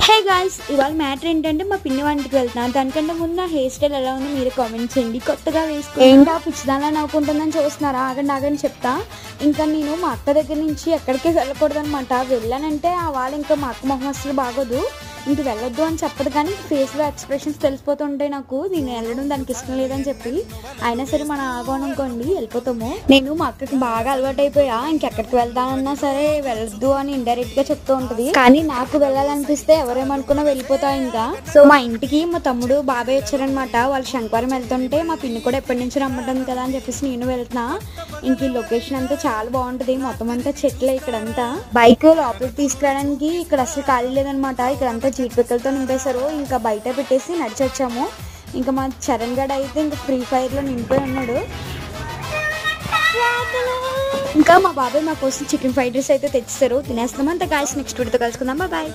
Hey guys, ఇవాళ matter ఏంటంటే మా పిన్ని వంటికి వెళ్తున్నాను. దానికంటే ముందు నా హెయిర్ స్టైల్ ఎలా ఉందో మీరు కామెంట్ చేయండి. కొత్తగా వేసుకుని ఏంటా పిచ్చిదానిలా నవ్వుకుంటుందని చూస్తున్నారా? ఆగండి చెప్తా. ఇంకా నేను మా అక్క దగ్గర నుంచి ఎక్కడికి వెళ్ళకూడదు అనమాట. వెళ్ళానంటే ఆ వాళ్ళు ఇంకా మా అక్క మొహం అసలు బాగోదు. ఇంక వెళ్ళొద్దు అని చెప్పదు, కానీ ఫేస్లో ఎక్స్ప్రెషన్స్ తెలిసిపోతుంటాయి నాకు. నేను వెళ్ళడం దానికి ఇష్టం లేదని చెప్పి అయినా సరే మనం ఆగోను అనుకోండి, వెళ్ళిపోతాము. నేను మా అక్కకి బాగా అలవాటు అయిపోయా. ఇంకెక్కడికి వెళ్దామన్నా సరే వెళ్ళొద్దు అని ఇండైరెక్ట్ గా చెప్తూ ఉంటది. కానీ నాకు వెళ్ళాలనిపిస్తే ఎవరేమనుకున్నా వెళ్ళిపోతా ఇంకా. సో మా ఇంటికి మా తమ్ముడు బాబాయ్ వచ్చారనమాట. వాళ్ళు శంకవరం వెళ్తుంటే మా పిన్ని కూడా ఎప్పటి నుంచి రమ్మంటుంది కదా అని చెప్పేసి నేను వెళ్తున్నా. ఇంక ఈ లొకేషన్ అంతా చాలా బాగుంటది. మొత్తం అంతా చెట్లే ఇక్కడంతా. బైక్ లోపలికి తీసుకురావడానికి ఇక్కడ అసలు ఖాళీ లేదనమాట. ఇక్కడంతా చీట్ పిక్కలతో నింపేశారు. ఇంకా బయట పెట్టేసి నడిచి వచ్చాము. ఇంకా మా చరణ్ గడ్ అయితే ఇంకా ఫ్రీ ఫైర్ లో నిండిపోయి ఉన్నాడు. ఇంకా మా బాబాయ్ మా కోసం చికెన్ ఫ్రైడ్ రైస్ అయితే తెచ్చేసారు. తినేస్తాం. అంత గాయస్ నెక్స్ట్ వీడియోతో కలుసుకుందాం. బాయ్.